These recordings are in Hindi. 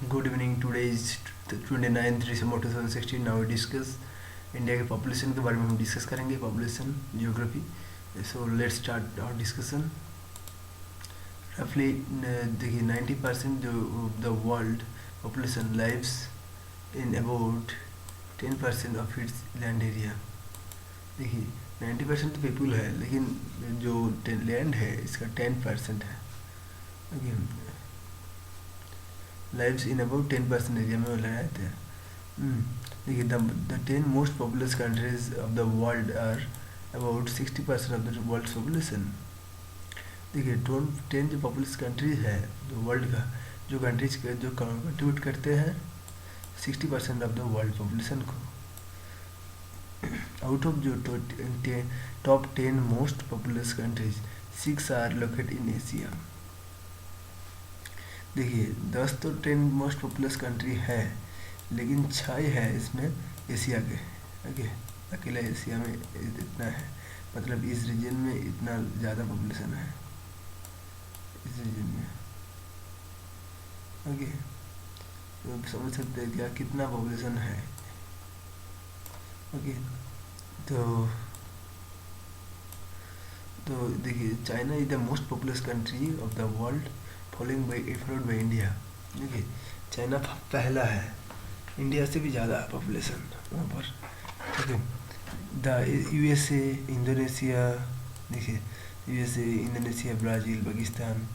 Good evening. Today is 29 December 2016। Now we discuss India के पॉपुलेशन के बारे में हम डिस्कस करेंगे, population geography. So let's start our discussion. रफली देखिए 90% जो the world population lives in about 10% of its land area. देखिए 90% तो पीपुल है, लेकिन जो लैंड है इसका 10% है। Okay, lives in about 10% area में रहते हैं। देखिए the 10 most populous countries of the world are about 60% of the world population. देखिए 10 जो पॉपुलस कंट्रीज है जो वर्ल्ड का, जो कंट्रीज जो कंट्रीब्यूट करते हैं 60% ऑफ द वर्ल्ड पॉपुलेशन को। आउट ऑफ जो top 10 most populous countries 6 are located in Asia. देखिए 10 तो 10 मोस्ट पॉपुलस कंट्री है, लेकिन 6 है इसमें एशिया के। ओके, अकेला एशिया में इतना है, मतलब इस रीजन में इतना ज़्यादा पॉपुलेशन है इस रीजन में। ओके, तो समझ सकते हैं क्या कितना पॉपुलेशन है। ओके, तो देखिए China is the most populous country of the world followed by India. देखिए चाइना पहला है, इंडिया से भी ज़्यादा पॉपुलेशन वहाँ पर। ओके, द यूएसए, इंडोनेशिया, देखिए USA, Indonesia, Brazil, Pakistan,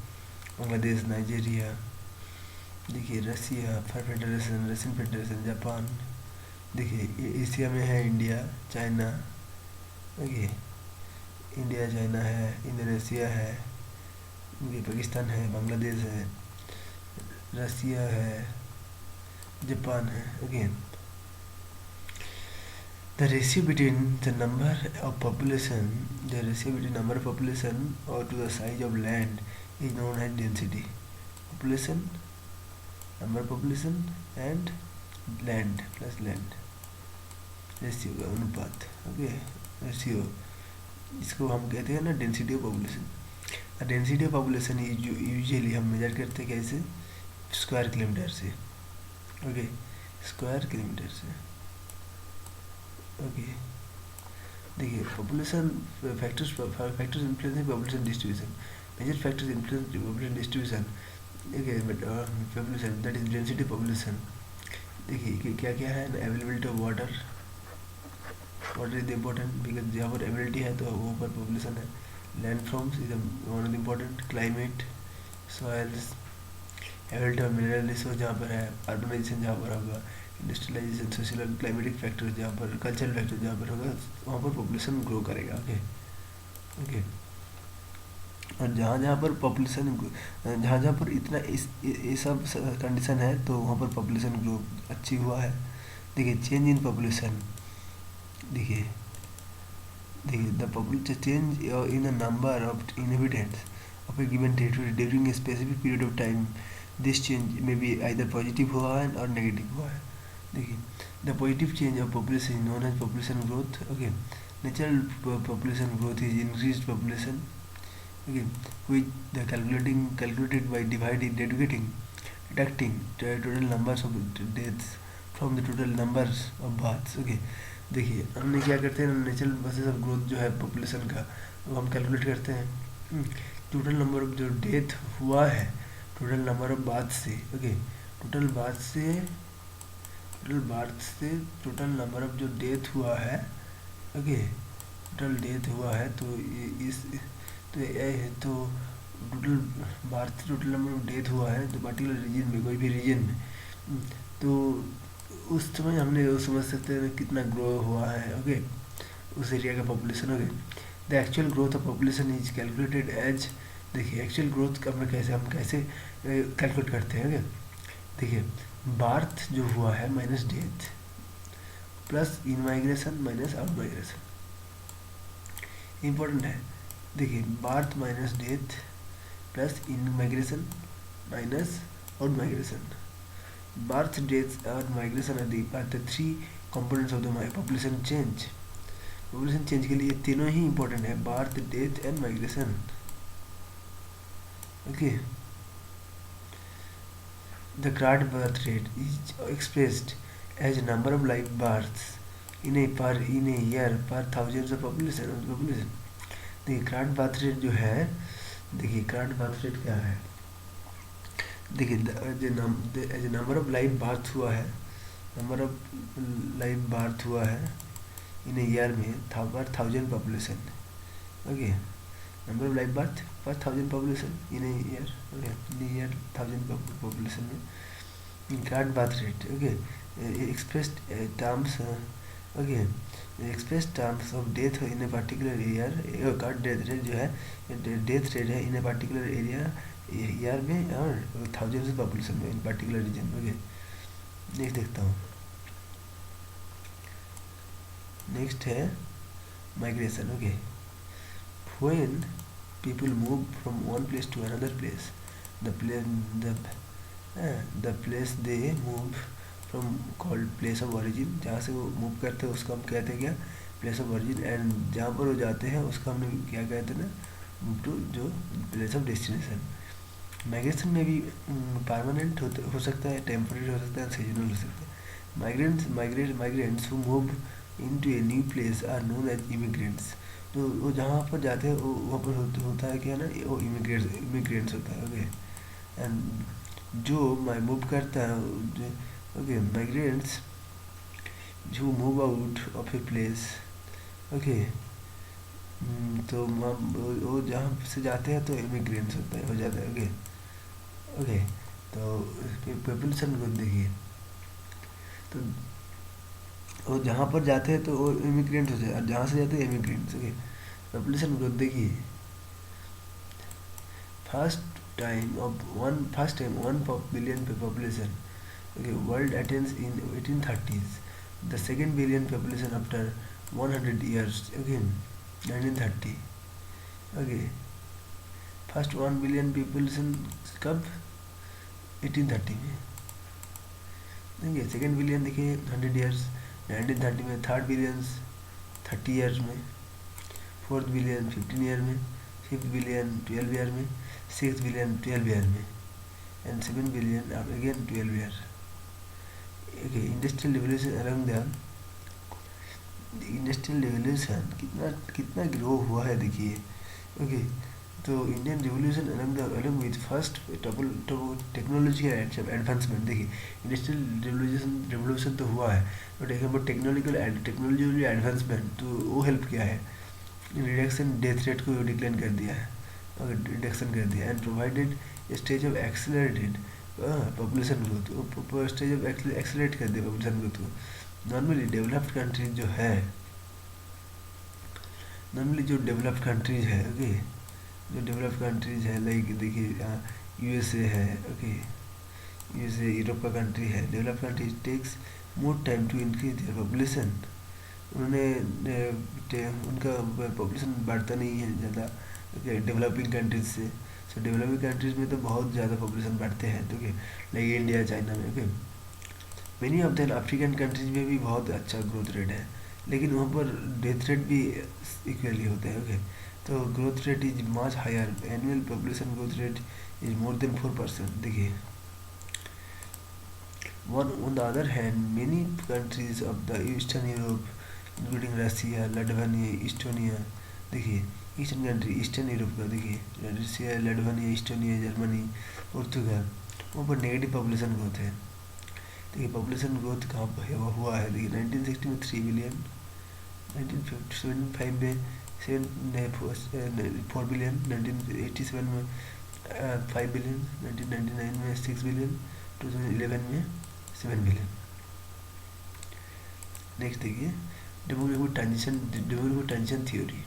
Bangladesh, Nigeria, देखिए रसिया, रशियन फेडरेशन, जापान। देखिए एशिया में है India, China. Okay, India, China है, इंडोनेशिया है, ये पाकिस्तान है, बांग्लादेश है, रसिया है, जापान है। Again the ratio between the number of population the ratio between number of population or to the size of land is known as density. Population, number of population and land plus land ratio का अनुपात। ओके, रेशियो इसको हम कहते हैं ना density of population. Density of population usually हम मेजर करते हैं कैसे, स्क्वायर किलोमीटर से। ओके, स्क्वायर किलोमीटर से। ओके, देखिए population factors influence population distribution. Major factors influence population distribution. देखिए population that is density population. देखिए क्या क्या है, availability of water. Water is important because जहाँ पर एबिलिटी है तो वहाँ पर पॉपुलेशन है। Land forms is one of the important. Climate, soils, ability of mineral resource जहाँ पर है। अर्बनाइजेशन जहाँ पर होगा, industrialization, social and climatic factors जहाँ पर, कल्चरल फैक्टर जहाँ पर होगा वहाँ पर पॉपुलेशन ग्रो करेगा। ओके ओके, और जहाँ जहाँ पर पॉपुलेशन, जहाँ जहाँ पर इतना ये सब कंडीशन है तो वहाँ पर पॉपुलेशन ग्रो अच्छी हुआ है। देखिए चेंज इन पॉपुलेशन। देखिए the population change in the number of inhabitants of a given territory during a specific period of time. This change में बी आइदर पॉजिटिव हुआ है और नेगेटिव हुआ है। देखिए the positive change of population is known as population growth. Okay, natural population growth is increased population. Okay, which the calculated by deducting the total numbers of deaths from the total numbers of births. Okay, देखिए हमने क्या करते हैं, नेचुरल प्रोसेस ऑफ ग्रोथ जो है पॉपुलेशन का वो हम कैलकुलेट करते हैं टोटल नंबर ऑफ जो डेथ हुआ है, टोटल नंबर ऑफ बार्थ से। ओके, टोटल बार्थ से टोटल नंबर ऑफ जो डेथ हुआ है। ओके, टोटल डेथ हुआ है तो इस तो total birth, total number of death हुआ है तो पर्टिकुलर रीजन में, कोई भी रीजन में, तो उस समय हमने वो समझ सकते हैं कितना ग्रो हुआ है। ओके, उस एरिया का population. Okay, the actual growth of population is calculated as. देखिए एक्चुअल ग्रोथ का हम कैसे कैलकुलेट करते हैं। ओके, देखिए बार्थ जो हुआ है minus death plus in migration minus out migration, important है। देखिए birth minus death plus in migration minus out migration. Birth, death और migration are the three components of the population change. Population change के लिए तीनों ही इम्पोर्टेंट है, birth, death and migration. Okay, The current birth rate is expressed as number of live births in a year per thousands of population. देखिए करंट बर्थ रेट जो है, देखिए करंट बर्थ रेट क्या है, देखिए as number of live birth हुआ है, नंबर ऑफ लाइव बर्थ हुआ है इन ए ईयर में per thousand population, okay, number of live birth per thousand population in a year, okay, in year thousand population में current birth rate, okay, expressed terms, okay, express terms of death in a particular year, current death rate जो है डेथ रेट है in a particular area year में और थाउजेंड्स पॉपुलेशन में इन पर्टिकुलर रीजन में, ओके। नेक्स्ट देखता हूँ, नेक्स्ट है migration, okay. When people move from one place to another place, the place they move from called place of origin, जहाँ से वो मूव करते हैं उसको हम कहते हैं क्या, प्लेस ऑफ ओरिजिन, एंड जहाँ पर वो जाते हैं उसको हमने क्या कहते हैं ना, मूव टू जो प्लेस ऑफ डेस्टिनेशन। माइग्रेशन में भी परमानेंट हो सकता है, टेम्परेरी हो सकता है, सीजनल हो सकता है। Migrants who move into a new place are known as immigrants, तो वो जहाँ पर जाते हैं वो वहाँ पर होता है क्या ना, वो इमिग्रेंट्स होता है, ओके। एंड जो मूव करता है, ओके, माइग्रेंट्स जो move out of a place, okay, तो वो जहाँ से जाते हैं तो इमिग्रेंट्स होता है, हो जाता है, ओके, ओके। तो पॉपुलेशन ग्रोथ देखिए, तो वो जहाँ पर जाते हैं तो वो इमिग्रेंट हो जाए, और जहाँ से जाते हैं इमिग्रेंट्स, ओके। पॉपुलेशन ग्रोथ देखिए, first time 1 billion population, okay, world attains in 1830s, the second billion population after 100 years, okay, 1930, okay, first 1 billion population कब, 1830 में, देखिए सेकेंड बिलियन देखिए 100 ईयर्स 1930 में, थर्ड बिलियन 30 ईयर्स में, फोर्थ बिलियन 15 ईयर में, फिफ्थ बिलियन 12 ईयर में, सिक्स बिलियन 12 ईयर में, and 7 billion again 12 year, okay. Industrial revolution around the industrial revolution कितना कितना ग्रो हुआ है देखिए, ओके। तो Indian revolution along with first technology advancement, देखिए इंडस्ट्रियल रिवोल्यूशन तो हुआ है, बट एक बार टेक्नोलॉजी एडवांसमेंट तो वो हेल्प किया है, रिडक्शन डेथ रेट को डिक्लाइन कर दिया है, रिडक्शन कर दिया, and provided stage of accelerated population growth, stage of accelerate कर दिया पॉपुलेशन ग्रोथ को। नॉर्मली डेवलप्ड कंट्रीज जो है, नॉर्मली जो डेवलप्ड कंट्रीज है, ओके, जो डेवलप्ड कंट्रीज है लाइक देखिए यूएसए है, ओके, यूएसए यूरोप का कंट्री है, developed countries takes more time to increase their population, उनका पॉपुलेशन बढ़ता नहीं है ज़्यादा, ओके, डेवलपिंग कंट्रीज से। सो डेवलपिंग कंट्रीज में तो बहुत ज़्यादा पॉपुलेशन बढ़ते हैं, तो ओके, लाइक इंडिया चाइना में, okay. Many of the African countries में भी बहुत अच्छा ग्रोथ रेट है, लेकिन वहाँ पर डेथ रेट भी इक्वली होते हैं, ओके। तो growth rate is much higher, annual population growth rate is more than 4%, देखिए। On the other hand, many countries of the Eastern Europe, including Russia, Lithuania, Estonia, देखिए ईस्टर्न कंट्री, ईस्टर्न यूरोप का देखिए, रसिया, लटवानिया, इस्टोनिया, जर्मनी, पुर्तगाल, वहाँ पर नेगेटिव पॉपुलेशन ग्रोथ है। देखिए पॉपुलेशन ग्रोथ कहाँ पर हुआ है, देखिए 1960 में 3 बिलियन, 1975 में 4 बिलियन, 1987 में 5 बिलियन, 1999 में 6 बिलियन, 2011 में 7 बिलियन। नेक्स्ट देखिए demographic transition theory,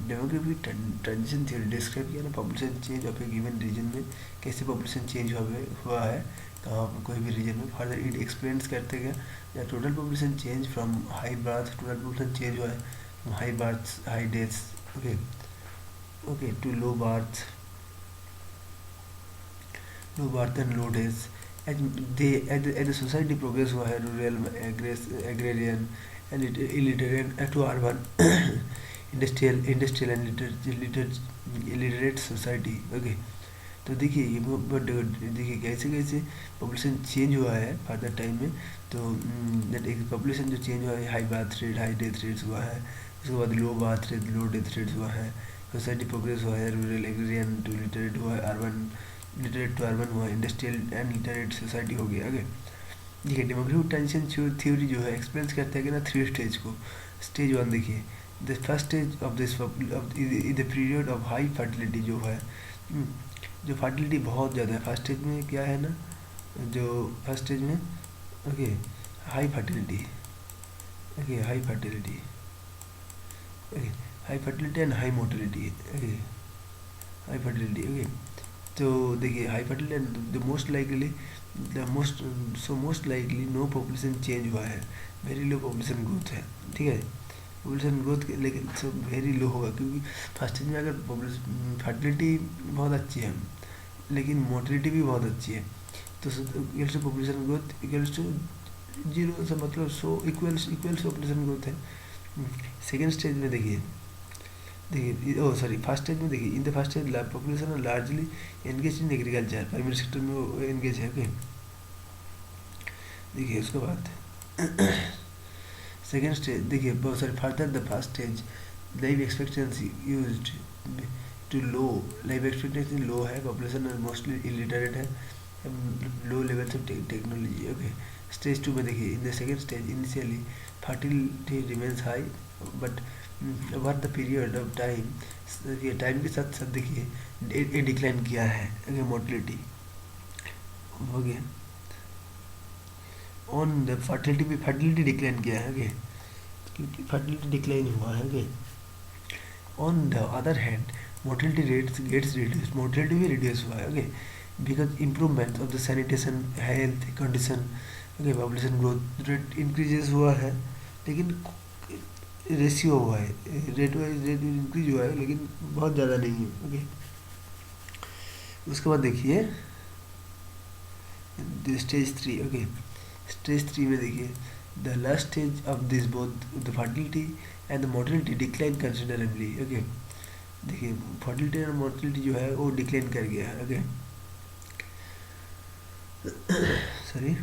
demographic transition theory describe किया ना population change of a given region में, कैसे पॉपुलेशन चेंज हुआ है कहाँ पर कोई भी रीजन में। फर्दर इट एक्सप्लेन्स करते गया या total population change from high birth, total population change हुआ है from high birth high deaths, okay, okay, to low birth and low deaths. as the society progress हुआ है rural, agrarian and illiterate to urban, industrial and illiterate society, okay. तो देखिए ये बट देखिए कैसे कैसे पॉपुलेशन चेंज हुआ है फर्दर टाइम में। तो दैट एक पॉपुलेशन जो चेंज हुआ है, high birth rate high death rates हुआ है, उसके बाद लो बर्थ रेट लो डेथ रेट्स हुआ है, सोसाइटी प्रोग्रेस हुआ है, रूरल एग्रीरियन टू लिटरेट हुआ है, अर्बन लिटरेट टू अर्बन हुआ है, इंडस्ट्रियल एंड लिटरेट सोसाइटी हो गया आगे। देखिए डेमोग्राफिक ट्रांजिशन थ्योरी जो है एक्सप्लेन करता है कि ना थ्री स्टेज को। स्टेज वन देखिए, the first stage of this in the period of high fertility जो है, हम्म, जो फर्टिलिटी बहुत ज़्यादा है फर्स्ट स्टेज में क्या है ना, जो फर्स्ट स्टेज में okay high fertility, okay high fertility, okay high fertility and high motility, okay high fertility okay. तो देखिए high fertility and the most likely the most so most likely no population change हुआ है, वेरी लो पॉपुलेशन ग्रोथ है, ठीक है। पॉपुलेशन ग्रोथ लेकिन सब वेरी लो होगा क्योंकि फर्स्ट स्टेज में अगर पॉपुलेशन फर्टिलिटी बहुत अच्छी है लेकिन मोटिलिटी भी बहुत अच्छी है, तो equals to population growth equals to zero से मतलब so equals equals population growth है। सेकेंड स्टेज में देखिए, देखिए ओ सॉरी फर्स्ट स्टेज में देखिए, in the first stage population largely engage in agriculture, primary sector में वो एंगेज है ओके। देखिए उसके बाद सेकेंड स्टेज देखिए बहुत सारे further the first stage life expectancy used to low, life expectancy low है, पॉपुलेशन मोस्टली इलिटरेट है, low levels of technology okay. Stage two में देखिए in the second stage initially fertility remains high but over the period of time, देखिए टाइम के साथ साथ देखिए डिक्लाइन किया है ओके, मोटिलिटी हो गया ऑन द फर्टिलिटी डिक्लाइन किया है ओके, क्योंकि फर्टिलिटी डिक्लाइन हुआ है okay. On the other hand mortality rates gets reduce, mortality भी रिड्यूस हुआ है okay, because improvement of the sanitation health condition okay, population growth rate increases हुआ है लेकिन रेशियो हुआ है, रेट वाइज रेट इंक्रीज हुआ है लेकिन बहुत ज़्यादा नहीं है ओके। उसके बाद देखिए stage three okay, stage three में देखिए the last stage of this both the fertility and the motility decline considerably okay. देखिए फर्टिलिटी एंड मोटिलिटी जो है वो डिक्लाइन कर गया है okay, sorry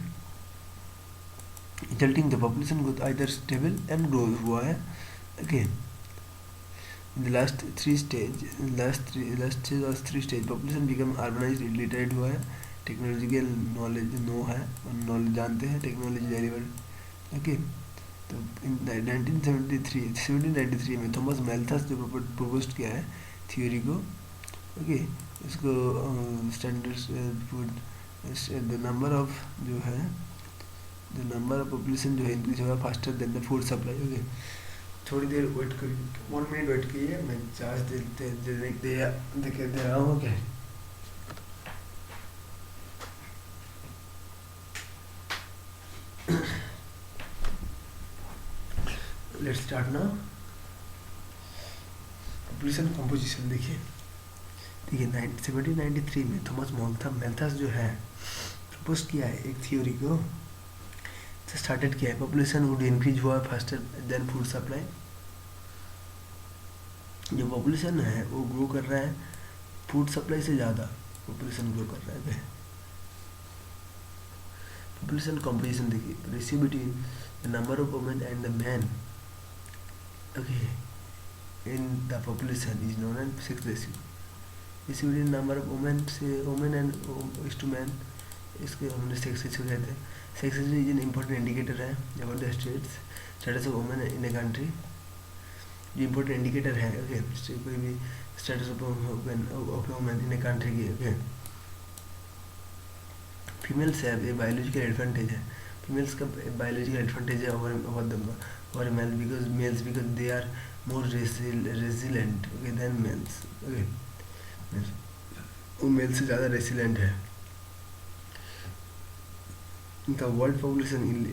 resulting the population growth either stable and grow हुआ है okay. The last three stage last three stage population become urbanised illiterate हुआ है, टेक्नोलॉजिकल नॉलेज नो है, नॉलेज जानते हैं टेक्नोलॉजी डेलिवर्ड ओके। तो इन 1793 में थॉमस मैल्थस जो प्रपोज किया है थियोरी को ओके, इसको स्टैंडर्ड्स द नंबर ऑफ जो है द नंबर ऑफ पॉपुलेशन जो है इंक्रीज हुआ faster than the food supply okay. थोड़ी देर वेट करिए, 1 मिनट वेट कीजिए, मैं चार्ज दे रहा हूँ okay. Let's start now. Population composition देखिए, देखिए 1793 में थॉमस मैल्थस जो है प्रपोज किया है एक थ्योरी को, स्टार्टेड किया है पॉपुलेशन वुड इंक्रीज हुआ फास्टर देन फूड सप्लाई। जो पॉपुलेशन है वो ग्रो कर रहा है फूड सप्लाई से ज़्यादा पॉपुलेशन ग्रो कर रहा है। पॉपुलेशन कंपोजिशन देखिए, ratio between the number of women and the man okay in the population is known as sex ratio, ratio between number of women से वुमेन एंड टू मैन, इसके हमने सेक्स रेशियो कहते हैं। Sex ratio is an important indicator है about the status of women in a country, जो इम्पोर्टेंट इंडिकेटर है ओके, कोई भी status of women in a country की okay. Females have a biological advantage है, फीमेल्स का बायोलॉजिकल एडवांटेज है over male because they are more resilient okay than males okay, वो मेल से ज़्यादा रेसिलेंट है। The world population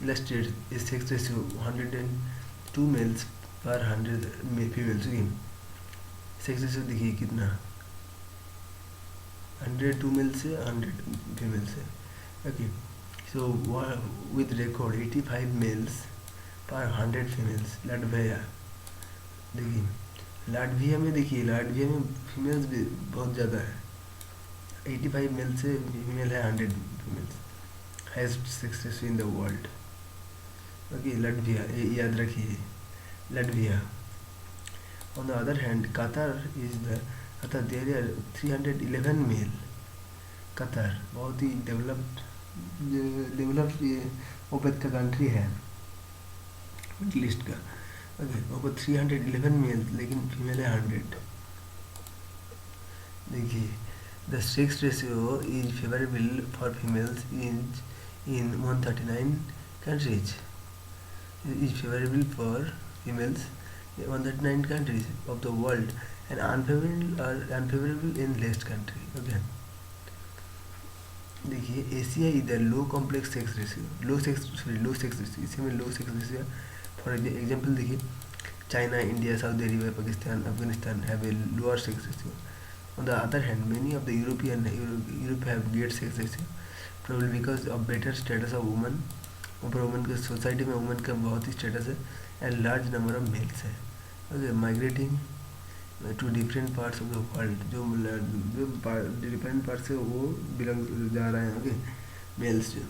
illustrates a sex ratio 102 males per 100 females okay. Sex ratio देखिए कितना 102 मेल से 100 फीमेल से okay. So with record 85 males पर 100 फीमेल्स लेट भैया देखिए लाटविया में देखिए, लाटविया में फीमेल्स भी बहुत ज़्यादा है, 85 मेल से फीमेल है, 100 females, highest success in the world. Okay, Latvia, ये याद रखिए, Latvia. On the other hand Qatar is the, Qatar there are 311 male. Qatar बहुत ही डेवलप्ड ये ओपेक का कंट्री है, मिडल ईस्ट का। ओके, ओवर 311 मेल, लेकिन फीमेल है 100। देखिए, the sex ratio is favourable for females in 139 countries, is favorable for females in 139 countries of the world and unfavorable in least country. Okay. देखिए, Asia is the low complex sex ratio, low sex ratio, इसी में लो सेक्स रेशियो। फॉर एग्जाम्पल देखिए, China, India, Saudi Arabia, Pakistan, Afghanistan have a lower sex ratio. On the other hand, many of the Europe have great sex ratio, probably because of better status of women, ऊपर वुमेन के सोसाइटी में वुमेन का बहुत ही स्टेटस है, and large number of males है। Okay, migrating to different parts of the world, जो डिफरेंट पार्ट से वो बिलोंग जा रहे हैं। ओके, मेल्स जो।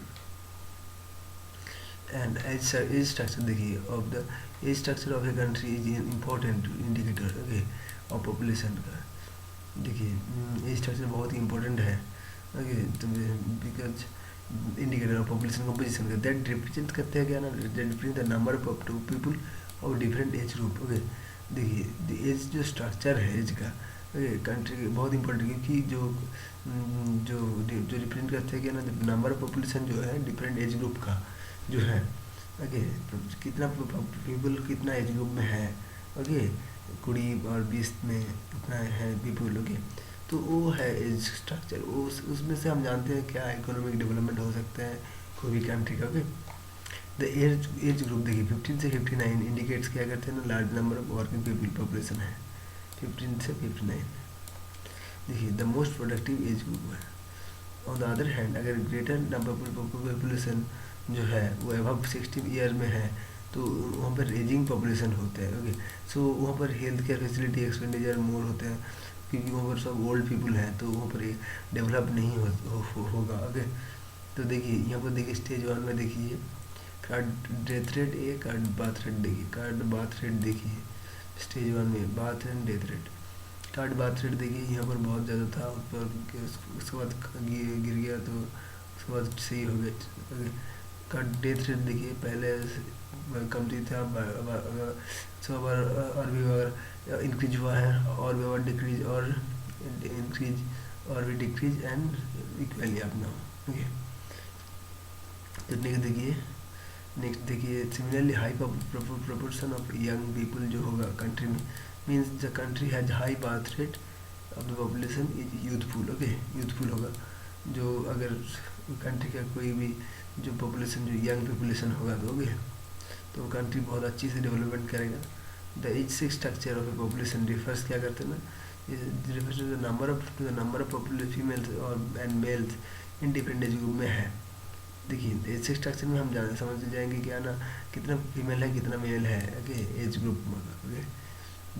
एंड एज स्ट्रक्चर देखिए, of the age structure of a country is important indicator, okay, of population का। देखिए, एज स्ट्रक्चर बहुत ही इंपॉर्टेंट है, ओके, तो because indicator of population composition का, दैट रिप्रेजेंट करते हैं क्या ना, that represent the number of people of different age group. Okay, देखिए, द एज जो स्ट्रक्चर है एज का, ओके, कंट्री के बहुत इंपॉर्टेंट, क्योंकि जो जो रिप्रेजेंट करते हैं क्या ना, नंबर ऑफ पॉपुलेशन जो है डिफरेंट एज ग्रुप का जो है। ओके, कितना पीपल कितना एज ग्रुप में है, ओके, 20 और 20 में कितना है पीपल। ओके, तो वो है एज स्ट्रक्चर, उसमें से हम जानते हैं क्या इकोनॉमिक डेवलपमेंट हो सकता है कोई भी कंट्री का। ओके, द एज ग्रुप देखिए, 15 से 59 इंडिकेट्स क्या करते हैं ना, large number of working people population है, 15 से 59। देखिए, the most productive age group है। ऑन द अदर हैंड, अगर ग्रेटर नंबर पॉपुलेशन जो है वो अबव 60 ईयर में है, तो वहाँ पर एजिंग पॉपुलेशन होता है। ओके, सो वहाँ पर हेल्थ केयर फैसिलिटी एक्सपेंडिचर मोर होते हैं, क्योंकि वहाँ पर सब ओल्ड पीपल हैं, तो वहाँ पर डेवलप नहीं होगा। ओके, तो देखिए यहाँ पर देखिए, स्टेज 1 में देखिए कार्ड डेथ रेट, ए कार्ड बाथ रेट, देखिए कार्ड बाथ रेट, देखिए स्टेज 1 में bath and death rate. Card bath rate देखिए यहाँ पर बहुत ज़्यादा था, ऊपर उसके बाद गिर गया, तो उसके बाद सही हो गया। कार्ड डेथ रेट देखिए, पहले कमती था, सब और भी अगर इंक्रीज हुआ है, और भी और डिक्रीज, और इंक्रीज, और भी डिक्रीज एंड इक्वली अपना। ओके, तो नेक्स्ट देखिए similarly high proportion of young people जो होगा कंट्री में, means the country has high birth rate of the population is youthful. Okay, youthful होगा, जो अगर कंट्री का कोई भी जो पॉपुलेशन जो यंग पॉपुलेशन होगा, तो ओके, तो कंट्री बहुत अच्छी से डेवलपमेंट करेगा। The age structure of a population refers क्या करते हैं ना, refers to the number of population females और and males in different age group में है। देखिए, एज स्ट्रक्चर में हम समझ जाएंगे क्या ना, कितना फीमेल है कितना मेल है। ओके, एज ग्रुप में। ओके,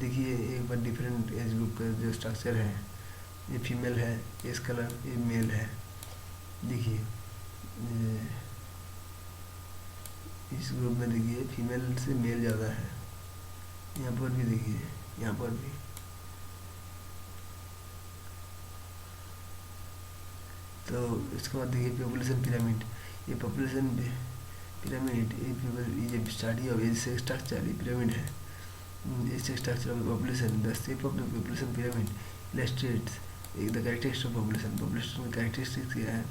देखिए एक बार डिफरेंट एज ग्रुप का जो स्ट्रक्चर है, ये फीमेल है, एज कलर, ये मेल है। देखिए इस ग्रुप में देखिए फीमेल से मेल ज़्यादा है, यहाँ पर भी देखिए, यहाँ पर भी। तो इसके बाद देखिए पॉपुलेशन पिरामिड, ये पॉपुलेशन पिरामिड ये स्टडी ऑफ एज स्ट्रक्चर, ये पिरामिड है, age structure of population, the shape of the population pyramid illustrates the characteristics of population characteristics क्या है।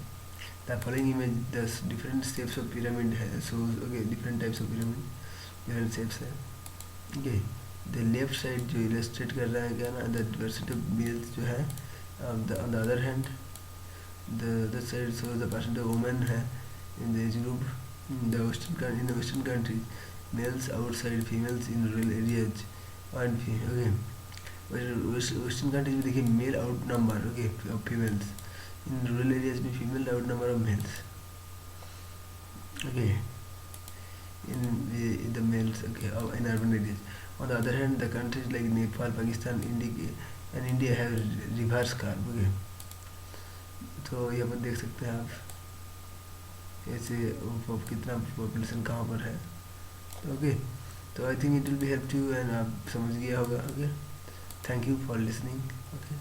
The following image the different shapes of pyramid है, so okay, different types of pyramid, different shapes है। okay, the left side जो illustrate कर रहा है क्या ना, the diversity of males जो है, on the other hand the other side shows the percent of women है in the age group, in the western countries, males outside females in rural areas, and okay, western countries में देखिए male outnumber, okay, of females, in rural areas में female outnumber of males. Okay, in the males, okay, in urban areas. On the other hand, the countries like Nepal, Pakistan, India have reverse curve. Okay, तो ये अपन देख सकते हैं आप ऐसे कितना पॉपुलेशन कहाँ पर है. ओके, तो I think it will be help you and आप समझ गया होगा. Okay, thank you for listening. Okay.